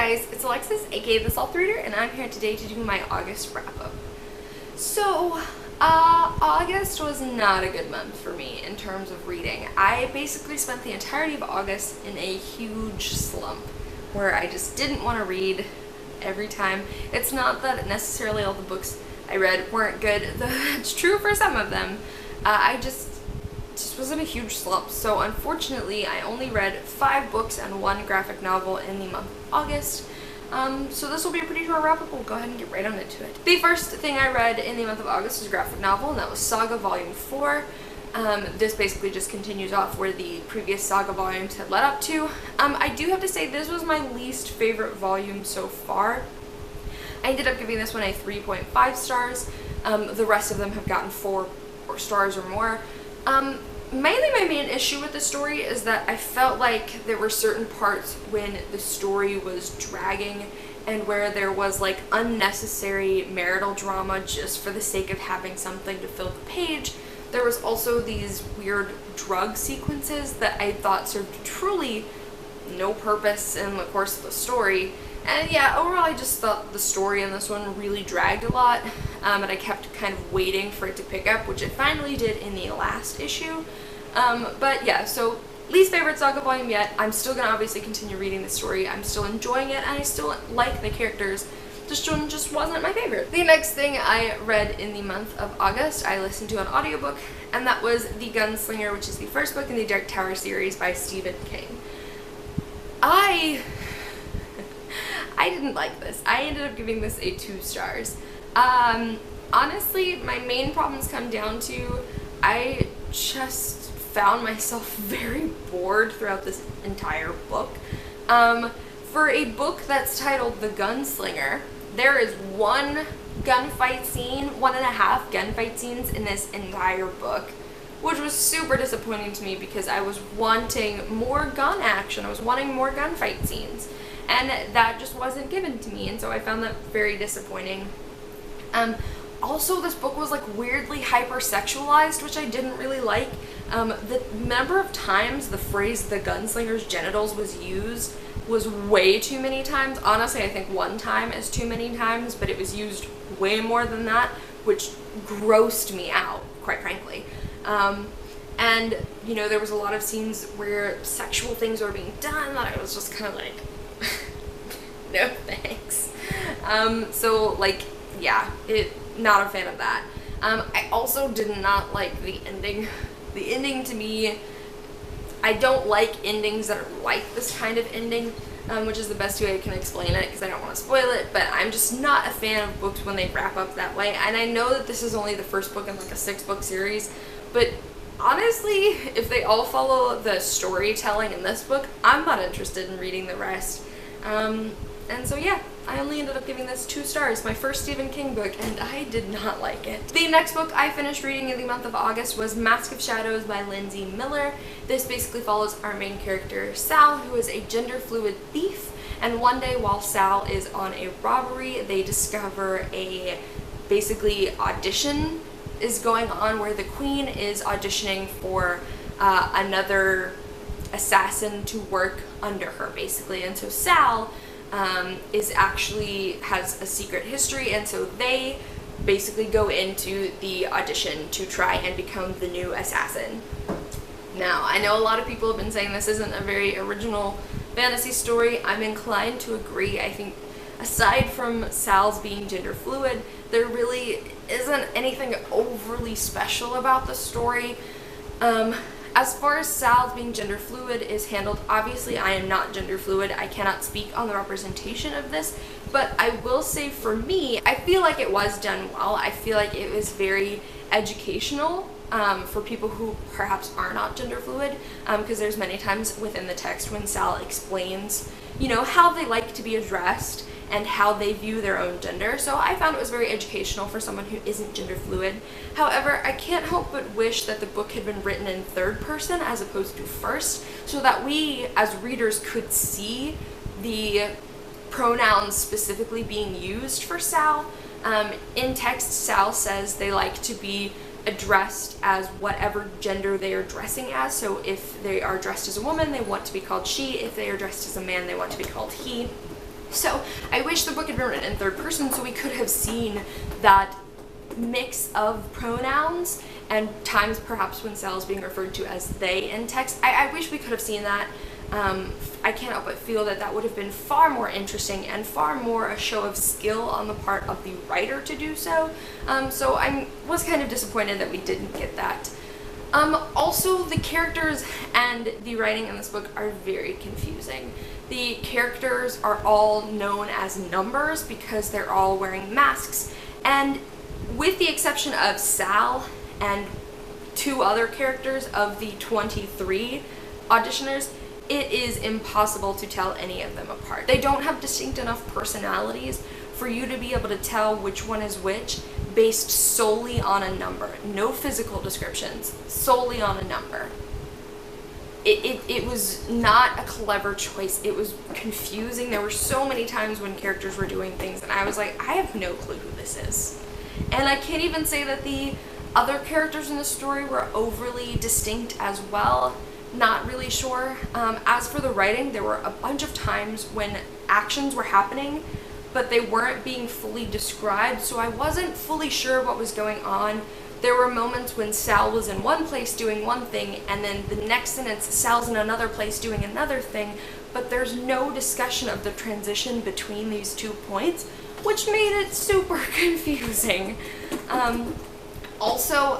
guys, it's Alexis, aka the Salt Reader, and I'm here today to do my August wrap-up. So, August was not a good month for me in terms of reading. I basically spent the entirety of August in a huge slump where I just didn't want to read every time. It's not that necessarily all the books I read weren't good, though it's true for some of them. I just was in a huge slump, so unfortunately I only read 5 books and 1 graphic novel in the month of August. So this will be a pretty short wrap-up. We'll go ahead and get right on into it. The first thing I read in the month of August was a graphic novel, and that was Saga Volume 4. This basically just continues off where the previous Saga volumes had led up to. I do have to say this was my least favorite volume so far. I ended up giving this one a 3.5 stars. The rest of them have gotten 4 stars or more. Mainly my main issue with the story is that I felt like there were certain parts when the story was dragging and where there was like unnecessary marital drama just for the sake of having something to fill the page. There was also these weird drug sequences that I thought served truly no purpose in the course of the story. And yeah, overall I just thought the story in this one really dragged a lot, and I kept kind of waiting for it to pick up, which it finally did in the last issue. But yeah, so least favorite Saga volume yet. I'm still gonna obviously continue reading the story. I'm still enjoying it, and I still like the characters. This one just wasn't my favorite. The next thing I read in the month of August, I listened to an audiobook, and that was The Gunslinger, which is the first book in the Dark Tower series by Stephen King. I didn't like this. I ended up giving this a 2 stars. Honestly, my main problems come down to I just found myself very bored throughout this entire book. For a book that's titled The Gunslinger, there is 1 gunfight scene, 1.5 gunfight scenes in this entire book, which was super disappointing to me because I was wanting more gun action. I was wanting more gunfight scenes. And that just wasn't given to me, and so I found that very disappointing. Also, this book was like weirdly hypersexualized, which I didn't really like. The number of times the phrase "the gunslinger's genitals" was used was way too many times. Honestly, I think 1 time is too many times, but it was used way more than that, which grossed me out, quite frankly. And, you know, there was a lot of scenes where sexual things were being done that I was just kind of like, no thanks. So like, yeah, not a fan of that. I also did not like the ending. The ending to me, I don't like endings that are like this kind of ending, which is the best way I can explain it because I don't want to spoil it, but I'm just not a fan of books when they wrap up that way. And I know that this is only the first book in like a 6-book series, but honestly, if they all follow the storytelling in this book, I'm not interested in reading the rest. And so yeah, I only ended up giving this 2 stars, my first Stephen King book, and I did not like it. The next book I finished reading in the month of August was Mask of Shadows by Lindsay Miller. This basically follows our main character, Sal, who is a gender-fluid thief, and one day while Sal is on a robbery, they discover a basically audition is going on where the Queen is auditioning for another assassin to work under her, basically. And so Sal has a secret history, and so they basically go into the audition to try and become the new assassin. Now, I know a lot of people have been saying this isn't a very original fantasy story. I'm inclined to agree. I think aside from Sal's being gender fluid, there really isn't anything overly special about the story. As far as Sal being gender fluid is handled, obviously I am not gender fluid. I cannot speak on the representation of this, but I will say for me, I feel like it was done well. I feel like it was very educational for people who perhaps are not gender fluid, because there's many times within the text when Sal explains, you know, how they like to be addressed and how they view their own gender. So I found it was very educational for someone who isn't gender fluid. However, I can't help but wish that the book had been written in 3rd person as opposed to 1st, so that we as readers could see the pronouns specifically being used for Sal. In text, Sal says they like to be addressed as whatever gender they are dressing as. So if they are dressed as a woman, they want to be called she. If they are dressed as a man, they want to be called he. So I wish the book had been written in third person so we could have seen that mix of pronouns and times perhaps when Sal is being referred to as they in text. I wish we could have seen that. I can't help but feel that that would have been far more interesting and far more a show of skill on the part of the writer to do so. So I was kind of disappointed that we didn't get that. Also, the characters and the writing in this book are very confusing. The characters are all known as numbers because they're all wearing masks, and with the exception of Sal and 2 other characters of the 23 auditioners, it is impossible to tell any of them apart. They don't have distinct enough personalities for you to be able to tell which one is which based solely on a number. No physical descriptions, solely on a number. It was not a clever choice. It was confusing. There were so many times when characters were doing things and I was like, I have no clue who this is. And I can't even say that the other characters in the story were overly distinct as well. Not really sure. As for the writing, there were a bunch of times when actions were happening, but they weren't being fully described, so I wasn't fully sure what was going on. There were moments when Sal was in one place doing one thing, and then the next sentence, Sal's in another place doing another thing, but there's no discussion of the transition between these 2 points, which made it super confusing. Also,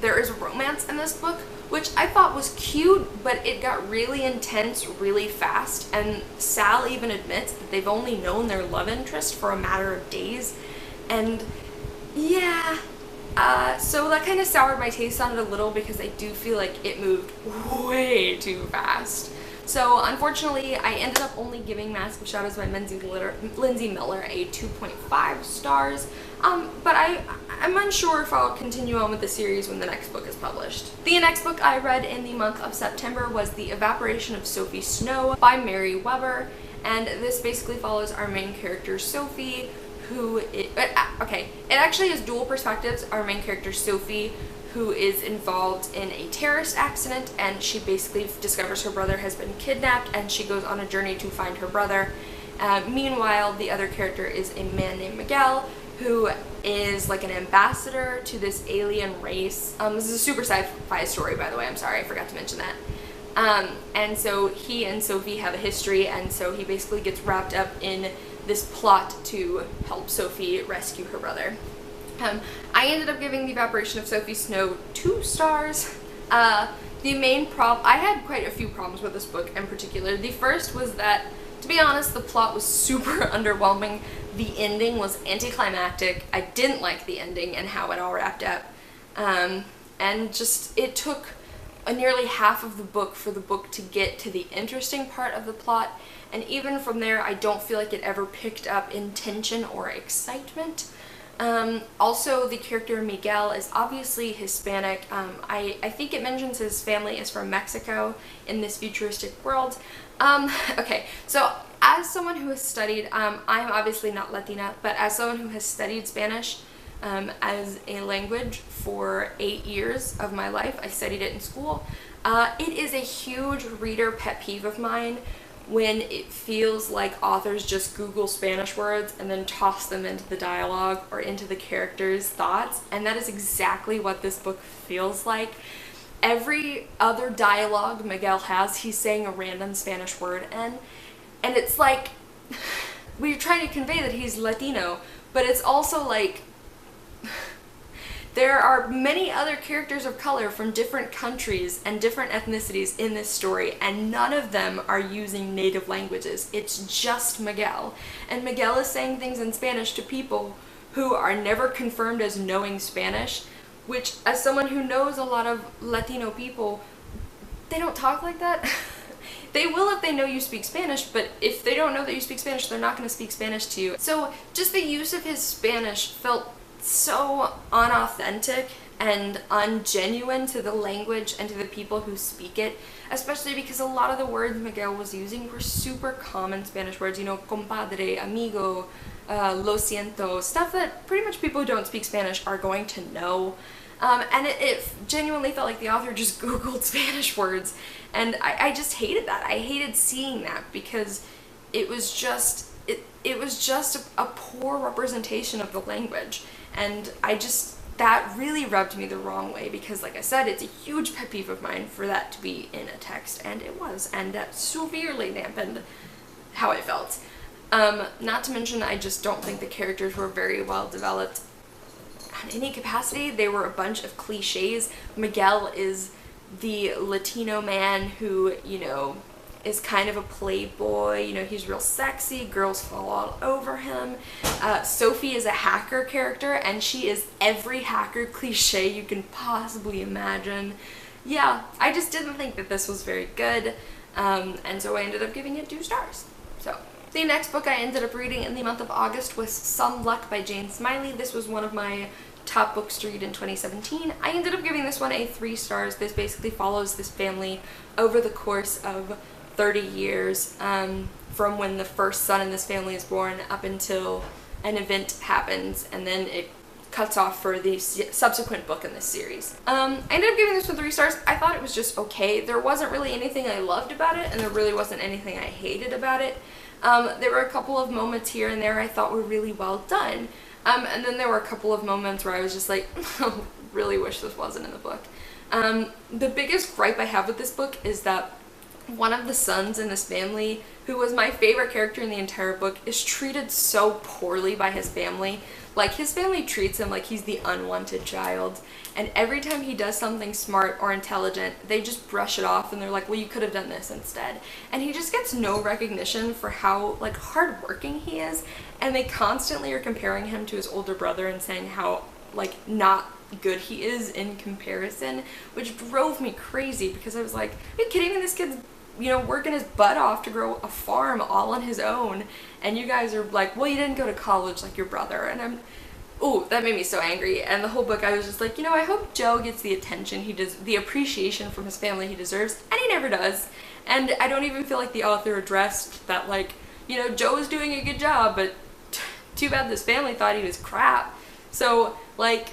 there is romance in this book, which I thought was cute, but it got really intense really fast, and Sal even admits that they've only known their love interest for a matter of days, and yeah, so that kind of soured my taste on it a little because I do feel like it moved way too fast. So unfortunately, I ended up only giving Mask of Shadows by Lindsay Miller a 2.5 stars, but I'm unsure if I'll continue on with the series when the next book is published. The next book I read in the month of September was The Evaporation of Sophies Snow by Mary Weber, and this basically follows our main character Sophie, it actually has dual perspectives. Our main character Sophie, who is involved in a terrorist accident, and she basically discovers her brother has been kidnapped and she goes on a journey to find her brother. Meanwhile, the other character is a man named Miguel, who is like an ambassador to this alien race. This is a super sci-fi story, by the way. I'm sorry, I forgot to mention that. And so he and Sophie have a history, and so he basically gets wrapped up in this plot to help Sophie rescue her brother. I ended up giving The Evaporation of Sophies Snow 2 stars. The main I had quite a few problems with this book in particular. The first was that, to be honest, the plot was super underwhelming. The ending was anticlimactic. I didn't like the ending and how it all wrapped up. And just, it took nearly half of the book for the book to get to the interesting part of the plot, and even from there I don't feel like it ever picked up in tension or excitement. Also, the character Miguel is obviously Hispanic. I think it mentions his family is from Mexico in this futuristic world. Okay, so as someone who has studied, I'm obviously not Latina, but as someone who has studied Spanish as a language for 8 years of my life, I studied it in school, it is a huge reader pet peeve of mine when it feels like authors just Google Spanish words and then toss them into the dialogue or into the characters' thoughts, and that is exactly what this book feels like. Every other dialogue Miguel has, he's saying a random Spanish word, and it's like, we're trying to convey that he's Latino, but it's also like, there are many other characters of color from different countries and different ethnicities in this story, and none of them are using native languages. It's just Miguel. And Miguel is saying things in Spanish to people who are never confirmed as knowing Spanish, which, as someone who knows a lot of Latino people, they don't talk like that. They will if they know you speak Spanish, but if they don't know that you speak Spanish, they're not going to speak Spanish to you. So just the use of his Spanish felt so unauthentic and ungenuine to the language and to the people who speak it, especially because a lot of the words Miguel was using were super common Spanish words, you know, compadre, amigo, lo siento, stuff that pretty much people who don't speak Spanish are going to know. And it genuinely felt like the author just Googled Spanish words, and I just hated that. I hated seeing that because it was just, it was just a poor representation of the language, and that really rubbed me the wrong way, because like I said, it's a huge pet peeve of mine for that to be in a text, and it was, and that severely dampened how I felt. Not to mention, I just don't think the characters were very well developed in any capacity. They were a bunch of cliches. Miguel is the Latino man who, you know, is kind of a playboy, you know, he's real sexy, girls fall all over him. Sophie is a hacker character, and she is every hacker cliche you can possibly imagine. Yeah, I just didn't think that this was very good, and so I ended up giving it 2 stars. So, the next book I ended up reading in the month of August was Some Luck by Jane Smiley. This was one of my top books to read in 2017. I ended up giving this one a 3 stars. This basically follows this family over the course of 30 years, from when the first son in this family is born up until an event happens, and then it cuts off for the subsequent book in this series. I ended up giving this one 3 stars. I thought it was just okay. There wasn't really anything I loved about it, and there really wasn't anything I hated about it. There were a couple of moments here and there I thought were really well done, and then there were a couple of moments where I was just like, really wish this wasn't in the book. The biggest gripe I have with this book is that one of the sons in this family, who was my favorite character in the entire book, is treated so poorly by his family. Like, his family treats him like he's the unwanted child, and every time he does something smart or intelligent, they just brush it off and they're like, well, you could have done this instead. And he just gets no recognition for how, like, hardworking he is, and they constantly are comparing him to his older brother and saying how, like, not good he is in comparison, which drove me crazy, because I was like, are you kidding me? This kid's, you know, working his butt off to grow a farm all on his own, and you guys are like, well, you didn't go to college like your brother. And that made me so angry. And the whole book I was just like, you know, I hope Joe gets the attention he does, the appreciation from his family he deserves, and he never does. And I don't even feel like the author addressed that, like, you know, Joe was doing a good job, but too bad this family thought he was crap. So, like,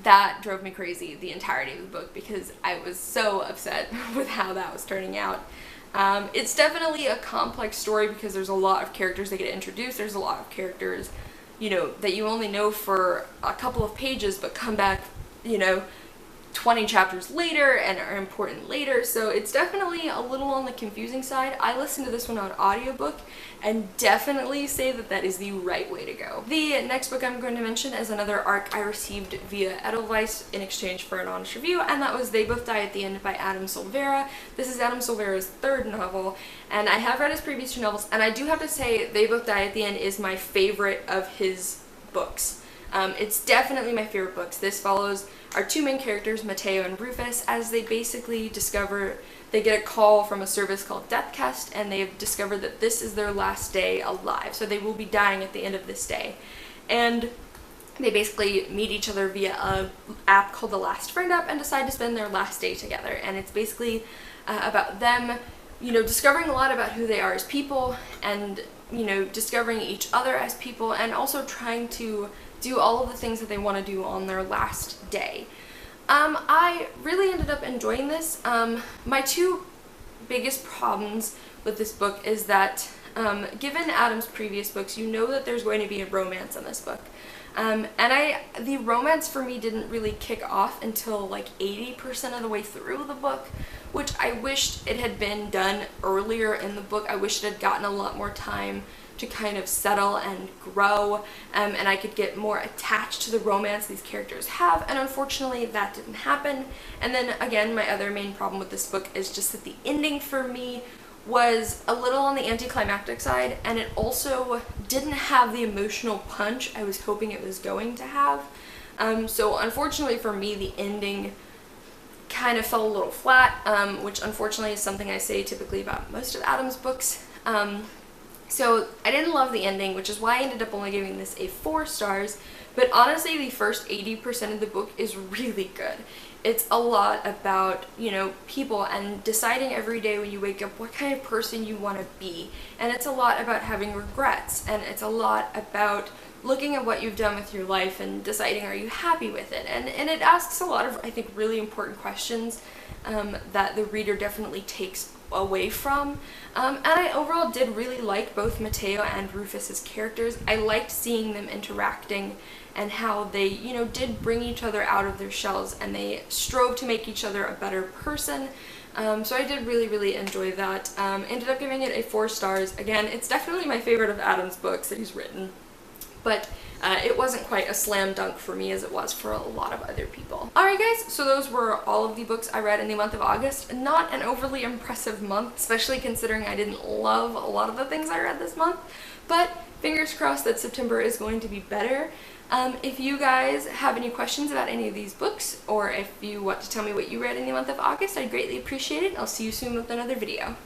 that drove me crazy the entirety of the book, because I was so upset with how that was turning out. It's definitely a complex story, because there's a lot of characters that get introduced. There's a lot of characters, you know, that you only know for a couple of pages but come back, you know, 20 chapters later and are important later, so it's definitely a little on the confusing side. I listened to this one on audiobook and definitely say that that is the right way to go. The next book I'm going to mention is another ARC I received via Edelweiss in exchange for an honest review, and that was They Both Die at the End by Adam Silvera. This is Adam Silvera's 3rd novel, and I have read his previous 2 novels, and I do have to say They Both Die at the End is my favorite of his books. It's definitely my favorite books. This follows our 2 main characters, Mateo and Rufus, as they basically discover, they get a call from a service called Deathcast, and they have discovered that this is their last day alive, so they will be dying at the end of this day. And they basically meet each other via an app called the Last Friend app and decide to spend their last day together. And it's basically about them, you know, discovering a lot about who they are as people, and, you know, discovering each other as people, and also trying to do all of the things that they want to do on their last day. I really ended up enjoying this. My 2 biggest problems with this book is that, given Adam's previous books, you know that there's going to be a romance in this book. And the romance for me didn't really kick off until like 80% of the way through the book, which I wished it had been done earlier in the book. I wish it had gotten a lot more time to kind of settle and grow, and I could get more attached to the romance these characters have, and unfortunately that didn't happen. And then again, my other main problem with this book is just that the ending for me was a little on the anticlimactic side, and it also didn't have the emotional punch I was hoping it was going to have. So unfortunately for me, the ending kind of fell a little flat, which unfortunately is something I say typically about most of Adam's books. So I didn't love the ending, which is why I ended up only giving this a 4 stars, but honestly the first 80% of the book is really good. It's a lot about, you know, people and deciding every day when you wake up what kind of person you want to be, and it's a lot about having regrets, and it's a lot about looking at what you've done with your life and deciding are you happy with it, and it asks a lot of, I think, really important questions that the reader definitely takes away from. And I overall did really like both Mateo and Rufus's characters. I liked seeing them interacting and how they, you know, did bring each other out of their shells and they strove to make each other a better person. So I did really enjoy that. Ended up giving it a 4 stars. Again, it's definitely my favorite of Adam's books that he's written, but it wasn't quite a slam dunk for me as it was for a lot of other people. Alright guys, so those were all of the books I read in the month of August. Not an overly impressive month, especially considering I didn't love a lot of the things I read this month, but fingers crossed that September is going to be better. If you guys have any questions about any of these books, or if you want to tell me what you read in the month of August, I'd greatly appreciate it. I'll see you soon with another video.